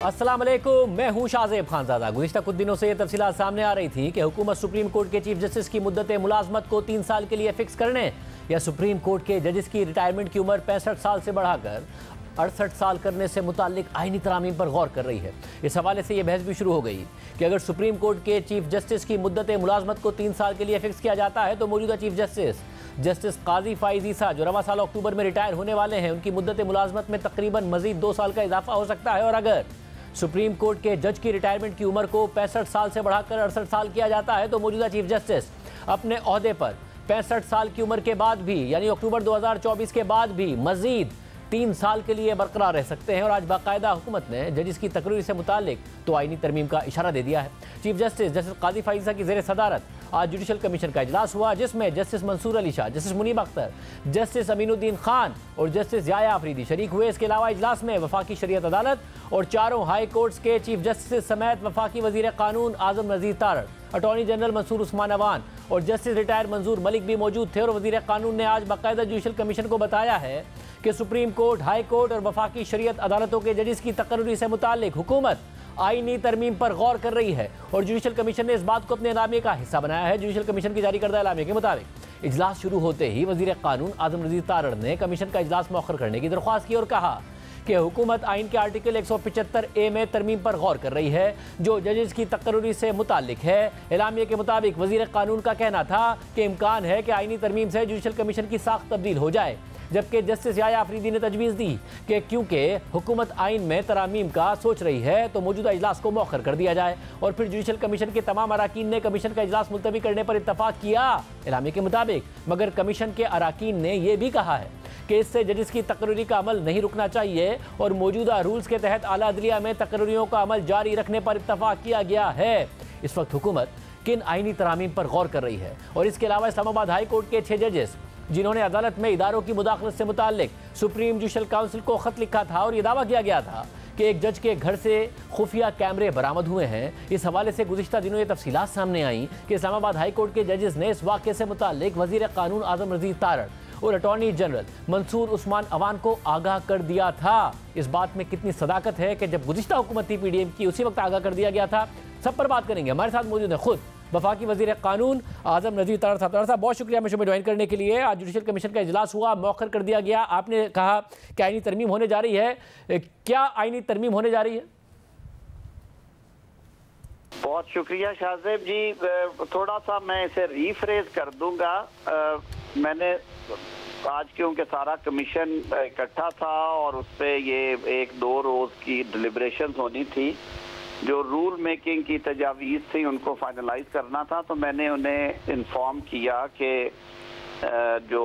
अस्सलाम वालेकुम, मैं हूं शाहजेब खानजादा। गुज़िश्ता कुछ दिनों से ये तफसीलात सामने आ रही थी कि हुकूमत सुप्रीम कोर्ट के चीफ जस्टिस की मुद्दत मुलाजमत को 3 साल के लिए फिक्स करने या सुप्रीम कोर्ट के जजेस की रिटायरमेंट की उम्र 65 साल से बढ़ाकर 68 साल करने से मुताल्लिक आईनी तरामीम पर गौर कर रही है। इस हवाले से यह बहस भी शुरू हो गई कि अगर सुप्रीम कोर्ट के चीफ जस्टिस की मुद्दत मुलाजमत को 3 साल के लिए फिक्स किया जाता है तो मौजूदा चीफ जस्टिस काजी फाइज ईसा जो रवा साल अक्टूबर में रिटायर होने वाले हैं, उनकी मुद्दत मुलाजमत में तकरीबन मजीद 2 साल का इजाफा हो सकता है। और अगर सुप्रीम कोर्ट के जज की रिटायरमेंट की उम्र को 65 साल से बढ़ाकर 68 साल किया जाता है तो मौजूदा चीफ जस्टिस अपने ओहदे पर 65 साल की उम्र के बाद भी यानी अक्टूबर 2024 के बाद भी मजीद 3 साल के लिए बरकरार रह सकते हैं। और आज बाकायदा हुकूमत ने जजिस की तकरीर से मुतालिक तो आईनी तरमीम का इशारा दे दिया है। चीफ जस्टिस काजी फाइजा की ज़ेर सदारत आज जुडिशल कमीशन का इजलास हुआ, जिसमें justice Mansoor Ali Shah, justice Munib Akhtar, justice Aminuddin Khan और जस्टिस याया अफरीदी शरीक हुए। इसके अलावा इजलास में वफाकी शरीयत अदालत और चारों हाई कोर्ट्स के चीफ जस्टिस समेत वफाकी वजीर कानून आजम नज़ीर तारड़, अटॉर्नी जनरल मंसूर उस्मान अवान और जस्टिस रिटायर मंजूर मलिक भी मौजूद थे। और वजीर कानून ने आज बाकायदा जुडिशल कमीशन को बताया है कि सुप्रीम कोर्ट, हाई कोर्ट और वफाकी शरीयत अदालतों के जजिस की तकर्री से मुतालिक हुकूमत आईनी तरमीम पर गौर कर रही है और जुडिशल कमीशन ने इस बात को अपने एलामिया का हिस्सा बनाया है। जुडिशल कमीशन की जारी करदा एलामिया के मुताबिक इजलास शुरू होते ही वजीर कानून आजम नज़ीर तारड़ ने कमीशन का इजलास मौखर करने की दरख्वास्त की और कहा कि हुकूमत आइन के आर्टिकल 175A में तरमीम पर गौर कर रही है जो जजेस की तकर्री से मुतालिक है। एलामिया के मुताबिक वजीर कानून का कहना था कि इम्कान है कि आइनी तरमीम से जुडिशल कमीशन की साख तब्दील हो जाए, जबकि जस्टिस याया अफरीदी ने तजवीज़ दी कि क्योंकि हुकूमत आइन में तरामीम का सोच रही है तो मौजूदा इजलास को मौखर कर दिया जाए। और फिर जुडिशल कमीशन के तमाम अराकीन ने कमीशन का इजलास मुलतवी करने पर इत्तफाक किया एलामिया के मुताबिक, मगर कमीशन के अराकीन ने यह भी कहा है कि इससे जजिस की तकर्री का अमल नहीं रुकना चाहिए और मौजूदा रूल्स के तहत आला अदलिया में तकर्रियों का अमल जारी रखने पर इत्तफाक किया गया है। इस वक्त हुकूमत किन आइनी तरामीम पर गौर कर रही है। और इसके अलावा इस्लामाबाद हाई कोर्ट के 6 जजेस जिन्होंने अदालत में इदारों की मुदाखलत से मुताल्लिक सुप्रीम जुडिशल काउंसिल को खत लिखा था और यह दावा किया गया था कि एक जज के घर से खुफिया कैमरे बरामद हुए हैं, इस हवाले से गुज़िश्ता दिनों ये तफसीलात सामने आई कि इस्लामाबाद हाई कोर्ट के जजेस ने इस वाक़े से मुताल्लिक वज़ीर कानून आजम नज़ीर तारड़ और अटॉर्नी जनरल मंसूर उस्मान अवान को आगाह कर दिया था। इस बात में कितनी सदाकत है कि जब गुज़िश्ता हुकूमत थी PDM की, उसी वक्त आगाह कर दिया गया था। सब पर बात करेंगे। हमारे साथ मौजूद है खुद वफाकी वजीर कानून आजम नज़ीर तारड़ साहब। बहुत शुक्रिया मुझे ज्वाइन करने के लिए। आज जुडिशल कमीशन का इजलास हुआ, मौखर कर दिया गया। आपने कहा कि आईनी तरमीम होने जा रही है, क्या आईनी तरमीम होने जा रही है? बहुत शुक्रिया शाहजेब जी। थोड़ा सा मैं इसे रीफ्रेज कर दूंगा। मैंने आज क्योंकि सारा कमीशन इकट्ठा था और उस पर ये 1-2 रोज की डिलिब्रेशन होनी थी, जो रूल मेकिंग की तजावीज़ थी उनको फाइनलाइज करना था, तो मैंने उन्हें इन्फॉर्म किया कि जो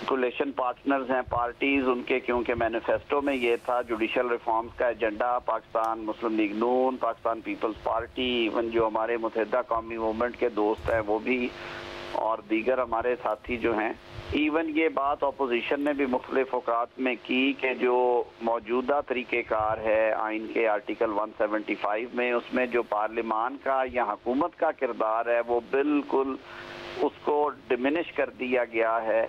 कोलिशन पार्टनर्स हैं, पार्टीज़, उनके क्योंकि मैनिफेस्टो में ये था जुडिशल रिफॉर्म्स का एजेंडा, पाकिस्तान मुस्लिम लीग नून, पाकिस्तान पीपल्स पार्टी, इवन जो हमारे मुत्तहिदा कौमी मूवमेंट के दोस्त हैं वो भी और दीगर हमारे साथी जो हैं, इवन ये बात अपोजिशन ने भी मुख्तलिफ औकात में की कि जो मौजूदा तरीक़ेकार है आइन के आर्टिकल 175 में, उसमें जो पार्लिमान का या हुकूमत का किरदार है वो बिल्कुल उसको डिमिनिश कर दिया गया है,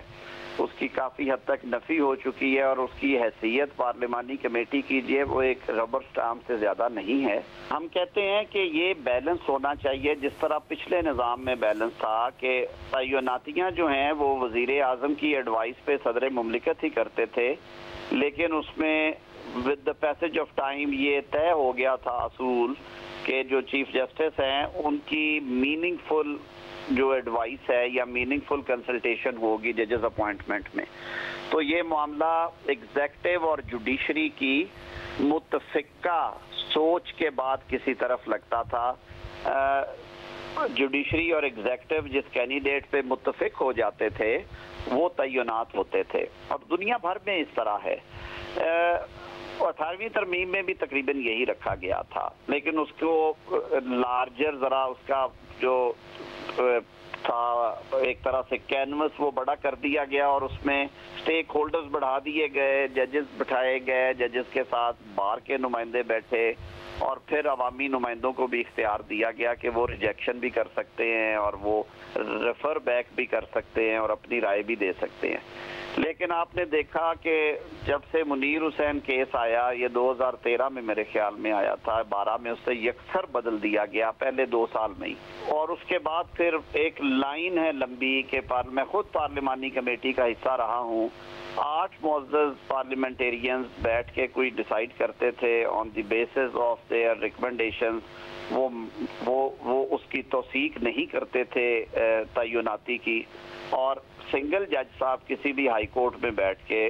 उसकी काफ़ी हद तक नफ़ी हो चुकी है और उसकी हैसियत पार्लिमानी कमेटी कीजिए वो एक रबर स्टाम्प से ज़्यादा नहीं है। हम कहते हैं कि ये बैलेंस होना चाहिए जिस तरह पिछले निज़ाम में बैलेंस था कि तयनातियाँ जो हैं वो वज़ीर आज़म की एडवाइस पे सदर मुमलिकत ही करते थे, लेकिन उसमें with the passage of time ये तय हो गया था असूल कि जो चीफ जस्टिस हैं उनकी मीनिंगफुल जो एडवाइस है या मीनिंगफुल कंसल्टेशन होगी जजेस अपॉइंटमेंट में। तो ये मामला एग्जेक्टिव और जुडिशरी की मुत्तफिका सोच के बाद किसी तरफ लगता था। जुडिशरी और एग्जेक्टिव जिस कैंडिडेट पे मुत्तफिक हो जाते थे वो तयनात होते थे और दुनिया भर में इस तरह है। 18वीं तरमीम में भी तकरीबन यही रखा गया था, लेकिन उसको लार्जर ज़रा उसका जो था एक तरह से कैनवस वो बड़ा कर दिया गया और उसमें स्टेक होल्डर्स बढ़ा दिए गए, जजेस बिठाए गए, जजेस के साथ बार के नुमाइंदे बैठे और फिर अवामी नुमाइंदों को भी इख्तियार दिया गया कि वो रिजेक्शन भी कर सकते हैं और वो रेफर बैक भी कर सकते हैं और अपनी राय भी दे सकते हैं। लेकिन आपने देखा कि जब से मुनीर हुसैन केस आया, ये 2013 में मेरे ख्याल में आया था, 12 में उससे यकसर बदल दिया गया, पहले 2 साल में ही। और उसके बाद फिर एक लाइन है लंबी कि मैं खुद पार्लिमानी कमेटी का हिस्सा रहा हूँ, 8 मुअज़्ज़ज़ पार्लियामेंटेरियंस बैठ के कोई डिसाइड करते थे on the basis of their recommendations. वो उसकी तौसीक नहीं करते थे तय्युनाती की, और सिंगल जज साहब किसी भी हाई कोर्ट में बैठ के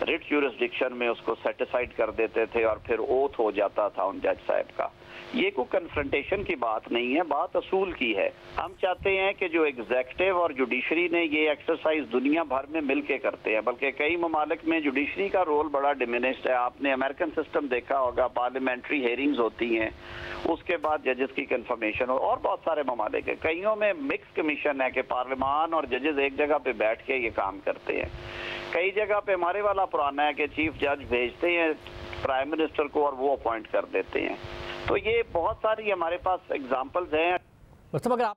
रिट ज्यूरिसडिक्शन में उसको सेटिसाइड कर देते थे और फिर ओथ हो जाता था उन जज साहब का। ये कोई कन्फ्रंटेशन की बात नहीं है, बात असूल की है। हम चाहते हैं कि जो एग्जेक्टिव और जुडिशरी ने ये एक्सरसाइज दुनिया भर में मिल के करते हैं, बल्कि कई ममालिक में जुडिशरी का रोल बड़ा डिमिनिश्ड है। आपने अमेरिकन सिस्टम देखा होगा, पार्लियामेंट्री हेयरिंग्स होती हैं, उसके बाद जजेस की कंफर्मेशन हो, और बहुत सारे ममालिक है, कईयों में मिक्स कमीशन है कि पार्लियामान और जजेस एक जगह पे बैठ के ये काम करते हैं। कई जगह पे हमारे वाला पुराना है कि चीफ जज भेजते हैं प्राइम मिनिस्टर को और वो अपॉइंट कर देते हैं। तो ये बहुत सारी हमारे पास एग्जांपल्स हैं। मतलब अगर आप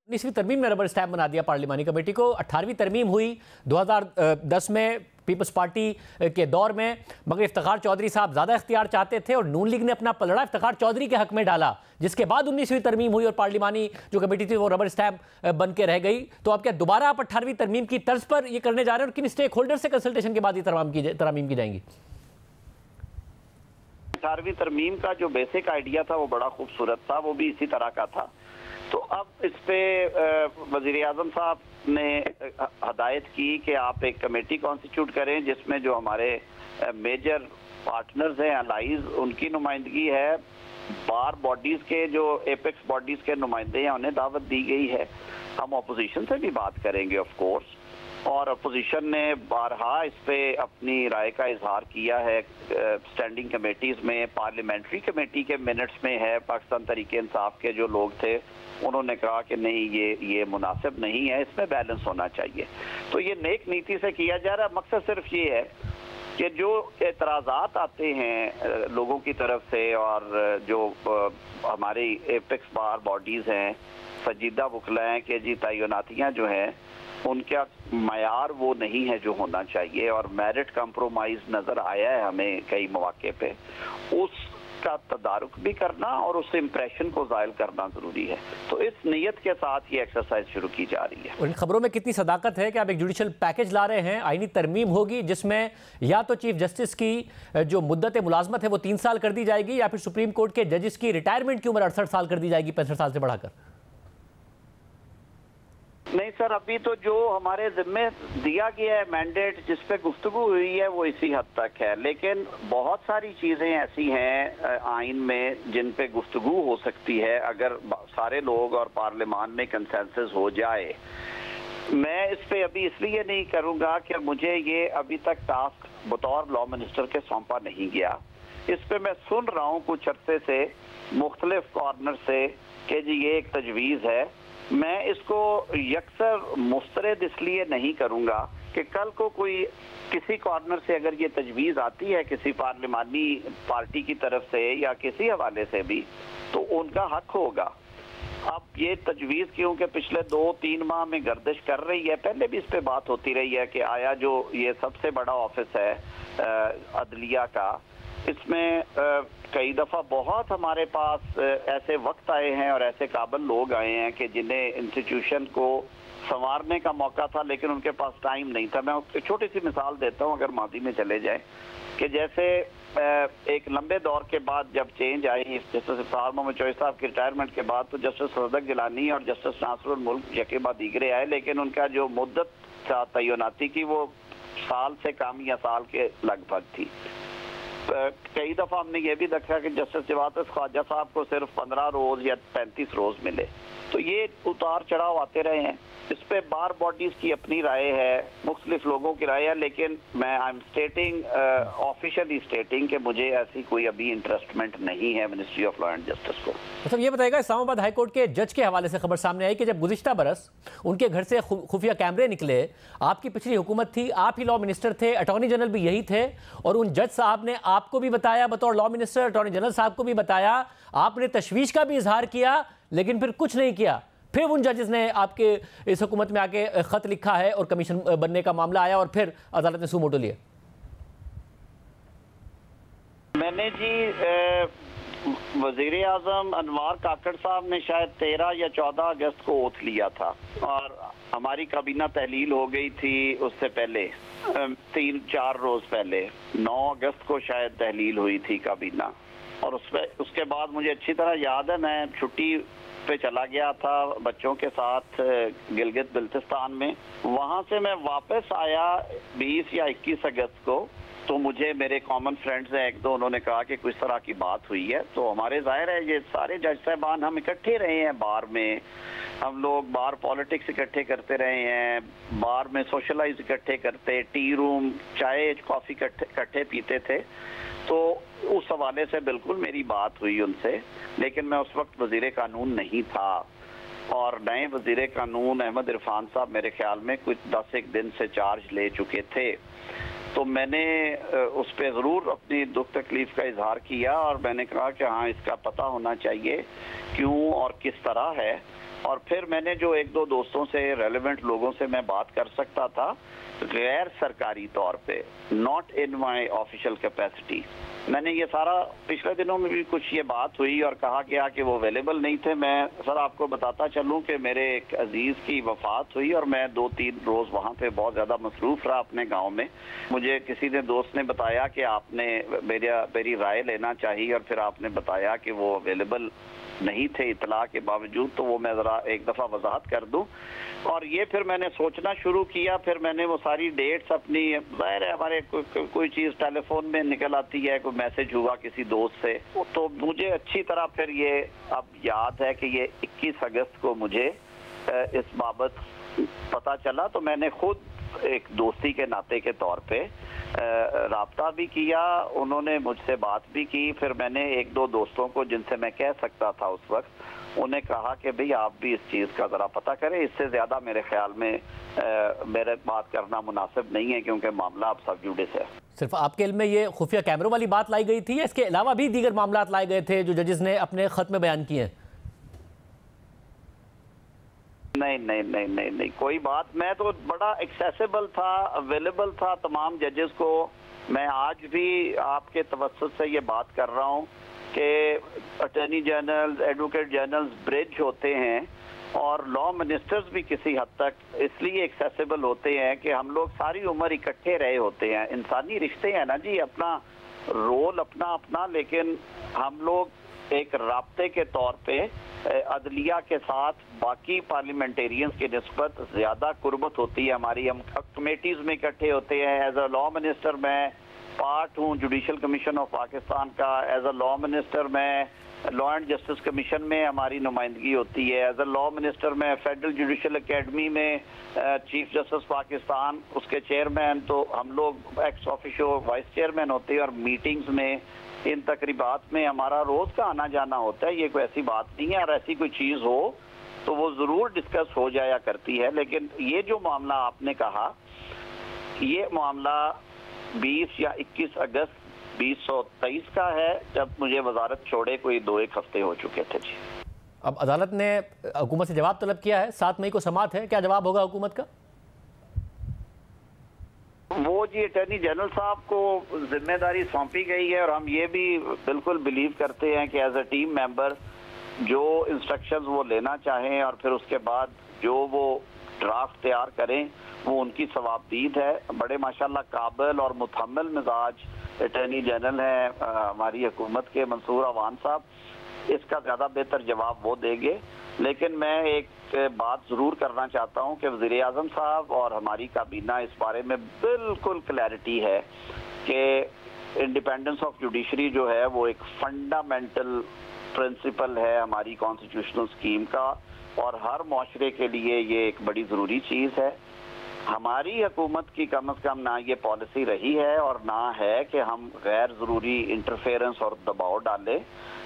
19वीं तरमीम में रबर स्टैम्प बना दिया पार्लिमानी कमेटी को, 18वीं तरमीम हुई 2010 में पीपल्स पार्टी के दौर में, मगर इफ्तिखार चौधरी साहब ज़्यादा इख्तियार चाहते थे और नून लीग ने अपना पलड़ा इफ्तिखार चौधरी के हक में डाला, जिसके बाद 19वीं तरमीम हुई और पार्लिमानी जो कमेटी थी वो रबर स्टैम्प बन के रह गई। तो अब क्या दोबारा आप 18वीं तरमीम की तर्ज पर ये करने जा रहे हैं और किन स्टेक होल्डर से कंसल्टेशन के बाद ये तरमीम की जाएंगी? 18वीं तरमीम का जो बेसिक आइडिया था वो बड़ा खूबसूरत था, वो भी इसी तरह का था। तो अब इस पे वज़ीर आज़म साहब ने हदायत की कि आप एक कमेटी कॉन्स्टिट्यूट करें जिसमें जो हमारे मेजर पार्टनर्स हैं, अलाइज, उनकी नुमाइंदगी है, बार बॉडीज़ के जो एपेक्स बॉडीज़ के नुमाइंदे हैं उन्हें दावत दी गई है। हम अपोजिशन से भी बात करेंगे ऑफ कोर्स, और अपोजिशन ने बारहा इस पे अपनी राय का इजहार किया है स्टैंडिंग कमेटीज़ में, पार्लियामेंट्री कमेटी के मिनट्स में है। पाकिस्तान तहरीक इंसाफ के जो लोग थे उन्होंने कहा कि नहीं, ये मुनासिब नहीं है, इसमें बैलेंस होना चाहिए। तो ये नेक नीति से किया जा रहा है। मकसद सिर्फ ये है कि जो एतराज़ात आते हैं लोगों की तरफ से, और जो हमारी एपेक्स बार बॉडीज़ हैं, संजीदा वकला हैं कि जी तय्युनातियाँ जो हैं उनका मयार वो नहीं है जो होना चाहिए, और मेरिट कंप्रोमाइज नज़र आया है हमें कई मौके पे, उसका तदारुक भी करना और उस इम्प्रेशन को ज़ायल करना ज़रूरी है। तो इस नीयत के साथ ये एक्सरसाइज शुरू की जा रही है। और इन खबरों में कितनी सदाकत है कि आप एक जुडिशल पैकेज ला रहे हैं, आईनी तरमीम होगी जिसमें या तो चीफ जस्टिस की जो मुद्दत मुलाजमत है वो 3 साल कर दी जाएगी, या फिर सुप्रीम कोर्ट के जजेस की रिटायरमेंट की उम्र 68 साल कर दी जाएगी, 65 साल से बढ़ाकर? नहीं सर, अभी तो जो हमारे जिम्मे दिया गया है मैंडेट, जिस पे गुफ्तगू हुई है, वो इसी हद तक है। लेकिन बहुत सारी चीज़ें ऐसी हैं आइन में जिन पे गुफ्तगू हो सकती है अगर सारे लोग और पार्लियामान में कंसेंसस हो जाए। मैं इस पे अभी इसलिए नहीं करूँगा कि मुझे ये अभी तक टास्क बतौर लॉ मिनिस्टर के सौंपा नहीं गया। इस पे मैं सुन रहा हूँ कुछ अरसे से मुख्तलिफ कॉर्नर से कि जी ये एक तजवीज़ है। मैं इसको यकसर मुस्तरद इसलिए नहीं करूँगा कि कल को कोई किसी कॉर्नर से अगर ये तजवीज़ आती है किसी पार्लिमानी पार्टी की तरफ से या किसी हवाले से भी, तो उनका हक होगा। अब ये तजवीज़ क्योंकि पिछले 2-3 माह में गर्दिश कर रही है, पहले भी इस पे बात होती रही है कि आया जो ये सबसे बड़ा ऑफिस है अदलिया का, इसमें कई दफ़ा बहुत हमारे पास ऐसे वक्त आए हैं और ऐसे काबिल लोग आए हैं कि जिन्हें इंस्टीट्यूशन को संवारने का मौका था लेकिन उनके पास टाइम नहीं था। मैं एक छोटी सी मिसाल देता हूं, अगर मादी में चले जाएं, कि जैसे एक लंबे दौर के बाद जब चेंज आई जस्टिस इफ्तार मोहम्मद चौधरी साहब की रिटायरमेंट के बाद, तो जस्टिस सदक गिलानी और जस्टिस नासरुल मुल्क यके बाद दीगरे आए, लेकिन उनका जो मुद्दत था तय्युनाती की वो साल से कम या साल के लगभग थी। कई दफ़ा हमने ये भी देखा कि जस्टिस जवादिस ख्वाजा साहब को सिर्फ 15 रोज़ या 35 रोज़ मिले। तो ये उतार चढ़ाव आते रहे हैं। इस पे बार बॉडीज़ की अपनी राय है, मुख्तलिफ लोगों की राय है, लेकिन मैं आई एम स्टेटिंग ऑफिशियली स्टेटिंग कि मुझे ऐसी कोई अभी इंटरेस्टमेंट नहीं है ministry of law and justice को। मतलब ये बताएगा, इस्लामाबाद हाई कोर्ट के जज के हवाले से खबर सामने आई कि जब गुज़िश्ता बरस उनके घर से खुफिया कैमरे निकले, आपकी पिछली हुकूमत थी, आप ही लॉ मिनिस्टर थे, अटॉर्नी जनरल भी यही थे, और उन जज साहब ने आपको भी बताया, बतौर लॉ मिनिस्टर अटॉर्नी जनरल साहब को भी बताया, आपने तशवीश का भी इजहार किया, लेकिन फिर कुछ नहीं किया। फिर उन जजेस ने आपके इस हुकूमत में आके खत लिखा है और कमीशन बनने का मामला आया और फिर अदालत ने सुमोटो लिया। मैंने जी वजीर आजम अनवार काकड़ साहब ने शायद 13 या 14 अगस्त को ओथ लिया था और हमारी काबीना तहलील हो गई थी उससे पहले 3-4 रोज पहले 9 अगस्त को शायद तहलील हुई थी काबीना। और उसके बाद मुझे अच्छी तरह याद है, मैं छुट्टी पे चला गया था बच्चों के साथ गिलगित बिल्तिस्तान में। वहां से मैं वापस आया 20 या 21 अगस्त को, तो मुझे मेरे कॉमन फ्रेंड्स हैं एक दो, उन्होंने कहा कि कुछ तरह की बात हुई है। तो हमारे जाहिर है ये सारे जज साहबान हम इकट्ठे रहे हैं बार में, हम लोग बार पॉलिटिक्स इकट्ठे करते रहे हैं, बार में सोशलाइज इकट्ठे करते, टी रूम चाय कॉफ़ी इकट्ठे पीते थे। तो उस हवाले से बिल्कुल मेरी बात हुई उनसे, लेकिन मैं उस वक्त वजीर कानून नहीं था और नए वजीर कानून अहमद इरफान साहब मेरे ख्याल में कुछ 10 दिन से चार्ज ले चुके थे। तो मैंने उस पर ज़रूर अपनी दुख तकलीफ का इजहार किया और मैंने कहा कि हाँ इसका पता होना चाहिए क्यों और किस तरह है। और फिर मैंने जो एक दो दोस्तों से, रेलेवेंट लोगों से मैं बात कर सकता था गैर सरकारी तौर पे, not in my official capacity, मैंने ये सारा, पिछले दिनों में भी कुछ ये बात हुई और कहा गया कि वो अवेलेबल नहीं थे। मैं सर आपको बताता चलूं कि मेरे एक अजीज की वफात हुई और मैं 2-3 रोज वहाँ पे बहुत ज़्यादा मसरूफ रहा अपने गांव में। मुझे किसी ने दोस्त ने बताया कि आपने मेरी राय लेना चाहिए और फिर आपने बताया कि वो अवेलेबल नहीं थे इतला के बावजूद। तो वो मैं ज़रा एक दफ़ा वजाहत कर दूं। और ये फिर मैंने सोचना शुरू किया, फिर मैंने वो सारी डेट्स अपनी, ज़ाहिर है हमारे कोई चीज़ टेलीफोन में निकल आती है, कोई मैसेज हुआ किसी दोस्त से, तो मुझे अच्छी तरह फिर ये अब याद है कि ये 21 अगस्त को मुझे इस बाबत पता चला। तो मैंने खुद एक दोस्ती के नाते के तौर पे राब्ता भी किया, उन्होंने मुझसे बात भी की। फिर मैंने एक दो दोस्तों को जिनसे मैं कह सकता था उस वक्त, उन्हें कहा कि भाई आप भी इस चीज़ का ज़रा पता करें। इससे ज़्यादा मेरे ख्याल में मेरे बात करना मुनासिब नहीं है क्योंकि मामला अब सब जुडिस है। सिर्फ आपके इल्म में ये खुफिया कैमरों वाली बात लाई गई थी या इसके अलावा भी दीगर मामला लाए गए थे जो जजेस ने अपने खत में बयान किए हैं? नहीं, कोई बात, मैं तो बड़ा एक्सेसिबल था, अवेलेबल था तमाम जजेस को। मैं आज भी आपके तवस्सुत से ये बात कर रहा हूँ कि attorney general, advocate generals bridge होते हैं और लॉ मिनिस्टर्स भी किसी हद तक इसलिए एक्सेसिबल होते हैं कि हम लोग सारी उम्र इकट्ठे रहे होते हैं। इंसानी रिश्ते हैं ना जी, अपना रोल अपना, लेकिन हम लोग एक राब्ते के तौर पे अदलिया के साथ बाकी पार्लियामेंटेरियंस की निस्बत ज़्यादा कुर्बत होती है हमारी। हम कमेटीज़ में इकट्ठे होते हैं। एज अ लॉ मिनिस्टर मैं पार्ट हूँ जुडिशल कमीशन ऑफ पाकिस्तान का। एज अ लॉ मिनिस्टर मैं लॉ एंड जस्टिस कमीशन में हमारी नुमाइंदगी होती है। एज अ लॉ मिनिस्टर मैं फेडरल जुडिशल एकेडमी में चीफ जस्टिस पाकिस्तान, उसके चेयरमैन, तो हम लोग एक्स ऑफिशियो वाइस चेयरमैन होते हैं और मीटिंग्स में, इन तकरीबात में हमारा रोज़ का आना जाना होता है। ये कोई ऐसी बात नहीं है, और ऐसी कोई चीज़ हो तो वो ज़रूर डिस्कस हो जाया करती है। लेकिन ये जो मामला आपने कहा, ये मामला 20 या 21 अगस्त 2023 का है, जब मुझे वजारत छोड़े कोई 2-1 हफ्ते हो चुके थे जी। अब अदालत ने हुकूमत से जवाब तलब किया है, 7 मई को समाअत है, क्या जवाब होगा हुकूमत का? वो जी अटॉर्नी जनरल साहब को जिम्मेदारी सौंपी गई है और हम ये भी बिल्कुल बिलीव करते हैं कि एज अ टीम मेंबर जो इंस्ट्रक्शंस वो लेना चाहें और फिर उसके बाद जो वो ड्राफ्ट तैयार करें वो उनकी सवाबदीद है। बड़े माशाल्लाह काबिल और मुतहम्मिल मिजाज अटॉर्नी जनरल हैं हमारी हुकूमत के, मंसूर अवान साहब। इसका ज़्यादा बेहतर जवाब वो देंगे। लेकिन मैं एक बात ज़रूर करना चाहता हूं कि वज़ीर आज़म साहब और हमारी काबीना इस बारे में बिल्कुल क्लैरिटी है कि इंडिपेंडेंस ऑफ जुडिशरी जो है वो एक फंडामेंटल प्रिंसिपल है हमारी कॉन्स्टिट्यूशनल स्कीम का, और हर माशरे के लिए ये एक बड़ी ज़रूरी चीज़ है। हमारी हुकूमत की कम अज़ कम ना ये पॉलिसी रही है और ना है कि हम गैर ज़रूरी इंटरफेरेंस और दबाव डालें।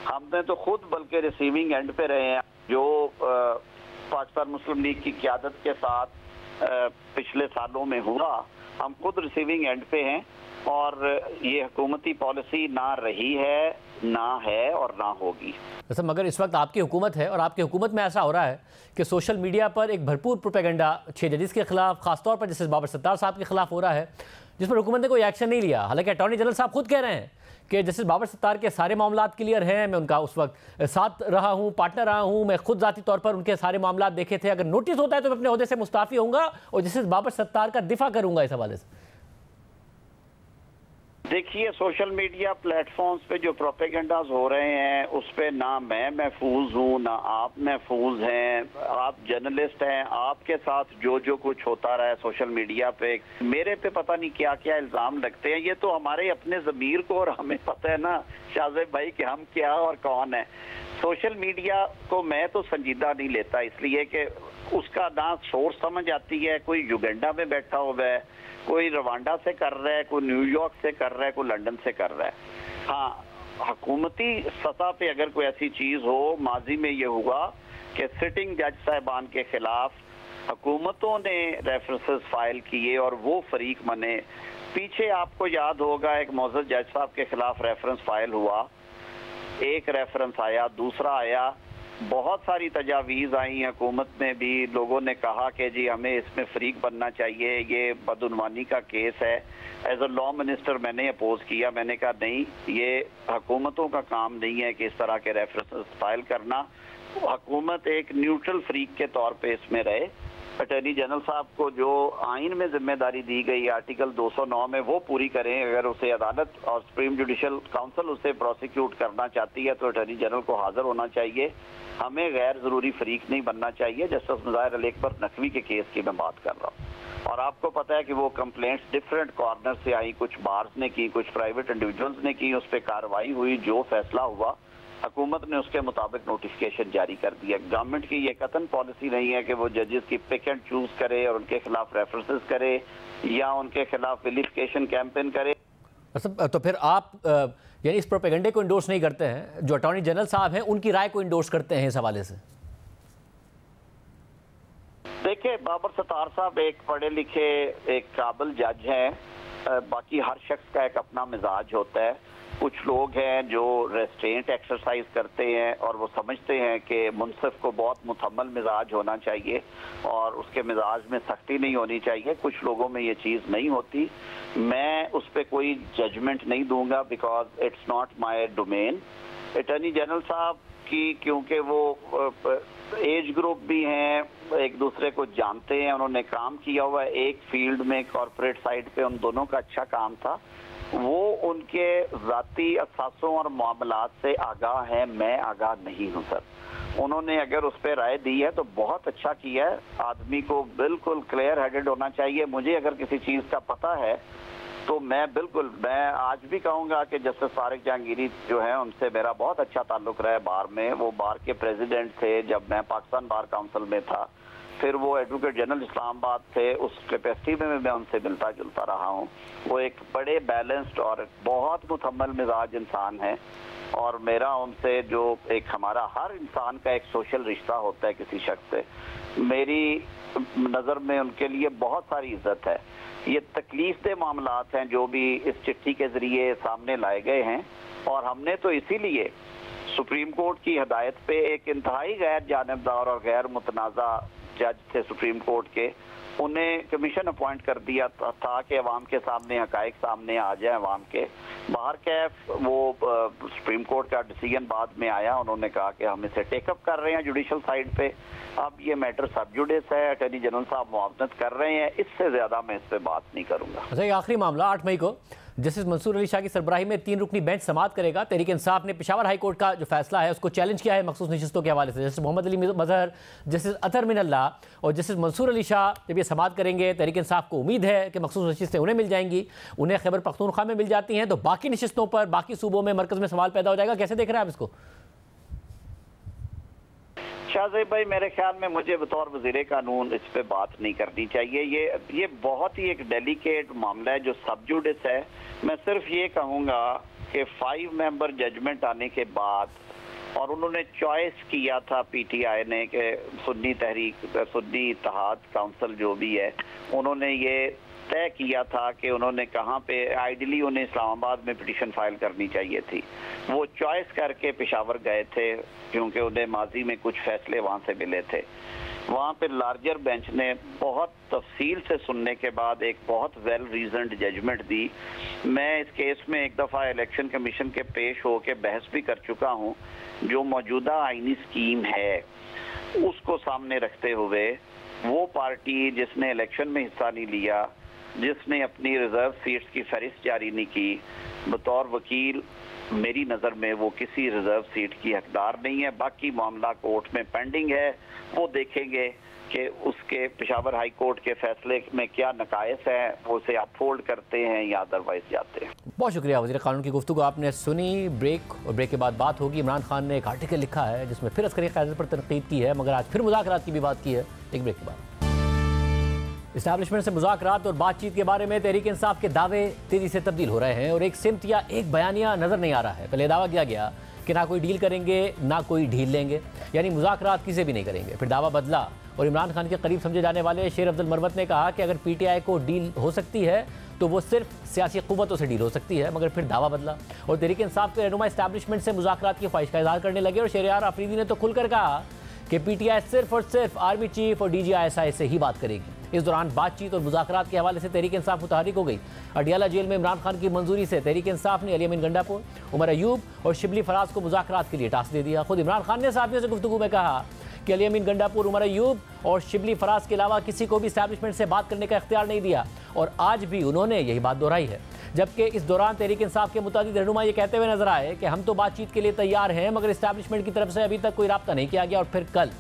हमने तो खुद बल्कि रिसीविंग एंड पे रहे हैं। जो पाकिस्तान मुस्लिम लीग की क़यादत के साथ पिछले सालों में हुआ, हम खुद रिसीविंग एंड पे हैं और ये हुकूमती पॉलिसी ना रही है, ना है और ना होगी। वैसे मगर इस वक्त आपकी हुकूमत है और आपकी हुकूमत में ऐसा हो रहा है कि सोशल मीडिया पर एक भरपूर प्रोपेगेंडा 6 जजेस के खिलाफ, खासतौर पर जस्टिस बाबर सत्तार साहब के खिलाफ हो रहा है, जिस पर हुकूमत ने कोई एक्शन नहीं लिया। हालांकि अटॉर्नी जनरल साहब खुद कह रहे हैं कि जस्टिस बाबर सत्तार के सारे मामलात क्लियर हैं, मैं उनका उस वक्त साथ रहा हूं, पार्टनर रहा हूं, मैं खुद जाती तौर पर उनके सारे मामलात देखे थे, अगर नोटिस होता है तो मैं अपने ओहदे से मुस्ताफी होऊंगा और जस्टिस बाबर सत्तार का दिफा करूंगा इस हवाले से। देखिए, सोशल मीडिया प्लेटफॉर्म्स पे जो प्रोपेगेंडाज हो रहे हैं उस पे ना मैं महफूज हूँ, ना आप महफूज हैं। आप जर्नलिस्ट हैं, आपके साथ जो जो कुछ होता रहा है सोशल मीडिया पे, मेरे पे पता नहीं क्या क्या इल्ज़ाम लगते हैं। ये तो हमारे अपने ज़मीर को और हमें पता है ना शाहजेब भाई कि हम क्या और कौन है। सोशल मीडिया को मैं तो संजीदा नहीं लेता, इसलिए कि उसका ना सोर्स समझ आती है। कोई युगांडा में बैठा हुआ है, कोई रवांडा से कर रहा है, कोई न्यूयॉर्क से कर रहा है, कोई लंदन से कर रहा है। हाँ, हुकूमती सतह पे अगर कोई ऐसी चीज़ हो, माजी में ये हुआ कि सिटिंग जज साहिबान के खिलाफ हुकूमतों ने रेफरेंसेस फाइल किए और वो फरीक बने। पीछे आपको याद होगा एक मौजूद जज साहब के खिलाफ रेफरेंस फाइल हुआ, एक रेफरेंस आया, दूसरा आया, बहुत सारी तजावीज़ आई हुकूमत में भी, लोगों ने कहा कि जी हमें इसमें फरीक बनना चाहिए, ये बदउनवानी का केस है। एज अ लॉ मिनिस्टर मैंने अपोज किया, मैंने कहा नहीं, ये हुकूमतों का काम नहीं है कि इस तरह के रेफरेंस फाइल करना। हुकूमत एक न्यूट्रल फरीक के तौर पे इसमें रहे। अटॉर्नी जनरल साहब को जो आइन में जिम्मेदारी दी गई आर्टिकल 209 में वो पूरी करें। अगर उसे अदालत और सुप्रीम जुडिशल काउंसिल उसे प्रोसिक्यूट करना चाहती है तो अटॉर्नी जनरल को हाजिर होना चाहिए। हमें गैर ज़रूरी फरीक नहीं बनना चाहिए। जस्टिस मुज़ाहिर अली अकबर नकवी के केस की मैं बात कर रहा हूँ और आपको पता है कि वो कंप्लेंट्स डिफरेंट कॉर्नर से आई, कुछ बार्स ने की, कुछ प्राइवेट इंडिविजुअल्स ने की, उस पर कार्रवाई हुई, जो फैसला हुआ हुकूमत ने उसके मुताबिक नोटिफिकेशन जारी कर दिया। गवर्नमेंट की ये कतन पॉलिसी नहीं है कि वो जजेस की पिक एंड चूज करे और उनके खिलाफ रेफरेंसेस करे या उनके खिलाफ विलिफिकेशन कैंपेन करे। तो फिर आप यानी इस प्रोपेगेंडे को इंडोर्स नहीं करते हैं, जो अटॉर्नी जनरल साहब हैं उनकी राय को इंडोर्स करते हैं इस हवाले से? देखिए, बाबर सत्तार साहब एक पढ़े लिखे, एक काबिल जज हैं। बाकी हर शख्स का एक अपना मिजाज होता है। कुछ लोग हैं जो रेस्ट्रेंट एक्सरसाइज करते हैं और वो समझते हैं कि मुनसिफ को बहुत मुतहम्मल मिजाज होना चाहिए और उसके मिजाज में सख्ती नहीं होनी चाहिए। कुछ लोगों में ये चीज़ नहीं होती। मैं उस पर कोई जजमेंट नहीं दूंगा because it's not my domain. Attorney general साहब की, क्योंकि वो एज ग्रुप भी हैं, एक दूसरे को जानते हैं, उन्होंने काम किया हुआ है एक फील्ड में, कॉर्पोरेट साइड पे उन दोनों का अच्छा काम था, वो उनके ज़ाती असासों और मामलात से आगाह है। मैं आगाह नहीं हूँ सर। उन्होंने अगर उस पर राय दी है तो बहुत अच्छा किया है। आदमी को बिल्कुल क्लियर हेडेड होना चाहिए। मुझे अगर किसी चीज़ का पता है तो मैं आज भी कहूँगा कि जस्टिस फारिक जहांगीरी जो है उनसे मेरा बहुत अच्छा ताल्लुक रहा है बार में। वो बार के प्रेसिडेंट थे जब मैं पाकिस्तान बार काउंसिल में था, फिर वो एडवोकेट जनरल इस्लामाबाद थे, उस कैपेसिटी में मैं उनसे मिलता जुलता रहा हूँ। वो एक बड़े बैलेंस्ड और बहुत मुतहम्मल मिजाज इंसान है और मेरा उनसे जो एक हमारा हर इंसान का एक सोशल रिश्ता होता है किसी शख्स से, मेरी नज़र में उनके लिए बहुत सारी इज्जत है। ये तकलीफदेह मामलात हैं जो भी इस चिट्ठी के ज़रिए सामने लाए गए हैं और हमने तो इसीलिए सुप्रीम कोर्ट की हिदायत पे एक इंतहाई गैर जानिबदार और गैर मुतनाज़ा जज थे सुप्रीम कोर्ट के, उन्हें कमीशन अपॉइंट कर दिया था कि अवाम के सामने हकायक सामने आ जाए अवाम के। बाहर कैफ वो सुप्रीम कोर्ट का डिसीजन बाद में आया, उन्होंने कहा कि हम इसे टेकअप कर रहे हैं जुडिशल साइड पे। अब ये मैटर सब जुडिस है, अटॉर्नी जनरल साहब मुआवनत कर रहे हैं, इससे ज़्यादा मैं इस पर बात नहीं करूँगा। अच्छा, एक आखिरी मामला 8 मई को जस्टिस मंसूर अली शाह की सरबराही में 3 रुकनी बेंच समाअत करेगा। तहरीक इंसाफ ने पेशावर हाई कोर्ट का जो फैसला है उसको चैलेंज किया है मखसूस नशिस्तों के हवाले से। जस्टिस मोहम्मद अली मजहर, जस्टिस अतर मिनल्लाह और जस्टिस मंसूर अली शाह जब ये समाअत करेंगे, तहरीक इंसाफ को उम्मीद है कि मखसूस नशिस्तें उन्हें मिल जाएंगी। उन्हें खैबर पख्तूनख्वा में मिल जाती हैं तो बाकी नशिस्तों पर बाकी सूबों में मरकज़ में सवाल पैदा हो जाएगा। कैसे देख रहे हैं आप इसको? शाहजेब भाई, मेरे ख्याल में मुझे बतौर वज़ीर कानून इस पे बात नहीं करनी चाहिए। ये बहुत ही एक डेलिकेट मामला है जो सब जुडिस है। मैं सिर्फ ये कहूँगा कि 5 मेंबर जजमेंट आने के बाद और उन्होंने चॉइस किया था पीटीआई ने कि सुन्नी इत्तेहाद काउंसिल जो भी है, उन्होंने ये तय किया था कि उन्होंने कहाँ पे आइडियली उन्हें इस्लामाबाद में पिटीशन फाइल करनी चाहिए थी। वो चॉइस करके पेशावर गए थे क्योंकि उन्हें माजी में कुछ फैसले वहाँ से मिले थे। वहाँ पे लार्जर बेंच ने बहुत तफसील से सुनने के बाद एक बहुत वेल रीजन्ड जजमेंट दी। मैं इस केस में एक दफ़ा इलेक्शन कमीशन के पेश होकर बहस भी कर चुका हूँ। जो मौजूदा आईनी स्कीम है उसको सामने रखते हुए वो पार्टी जिसने इलेक्शन में हिस्सा नहीं लिया, जिसने अपनी रिजर्व सीट्स की फहरिस्त जारी नहीं की, बतौर वकील मेरी नज़र में वो किसी रिजर्व सीट की हकदार नहीं है। बाकी मामला कोर्ट में पेंडिंग है, वो देखेंगे कि उसके पेशावर हाई कोर्ट के फैसले में क्या नकायस है, वो उसे अपहोल्ड करते हैं या अदरवाइज जाते हैं। बहुत शुक्रिया वज़ीर क़ानून की गुफ्तगू आपने सुनी। ब्रेक और ब्रेक के बाद बात होगी। इमरान खान ने एक आर्टिकल लिखा है जिसमें फिर अस्करी क़यादत पर तनकीद की है, मगर आज फिर मुज़ाकरात की भी बात की है। एक ब्रेक के बाद इस्टेब्लिशमेंट से मुज़ाकरात और बातचीत के बारे में तहरीक इंसाफ के दावे तेज़ी से तब्दील हो रहे हैं और एक सिमत या एक बयानिया नज़र नहीं आ रहा है। पहले दावा किया गया कि ना कोई डील करेंगे ना कोई ढील लेंगे, यानी मुज़ाकरात किसी भी नहीं करेंगे। फिर दावा बदला और इमरान खान के करीब समझे जाने वाले शेर अब्दुल मरवत ने कहा कि अगर पीटीआई को डील हो सकती है तो वो सिर्फ सियासी क़ुव्वतों से डील हो सकती है। मगर फिर दावा बदला और तहरीक इंसाफ के रहनुमा इस्टेब्लिशमेंट से मुज़ाकरात की ख्वाहिश का इज़हार करने लगे और शहरयार आफरीदी ने तो खुलकर कहा कि पीटीआई सिर्फ और सिर्फ आर्मी चीफ और DGI से ही बात करेगी। इस दौरान बातचीत और मुज़ाकरात के हवाले से तहरीक इंसाफ मुतहरिक हो गई। अडियाला जेल में इमरान खान की मंजूरी से तहरीक इंसाफ ने अली अमीन गंडापुर, उमर अयूब और शिबली फराज को मुज़ाकरात के लिए टास्क दे दिया। खुद इमरान खान ने सहाफ़ियों से गुफ्तगू में कहा कि अली अमीन गंडापुर, उमर अयूब और शिबली फराज के अलावा किसी को भी इस्टेब्लिशमेंट से बात करने का इख्तियार नहीं दिया और आज भी उन्होंने यही बात दोहराई है। जबकि इस दौरान तहरीक इंसाफ के मुताबिक रहनुमा ये कहते हुए नजर आए कि हम तो बातचीत के लिए तैयार हैं मगर इस्टेब्लिशमेंट की तरफ से अभी तक कोई राब्ता नहीं किया गया। और फिर कल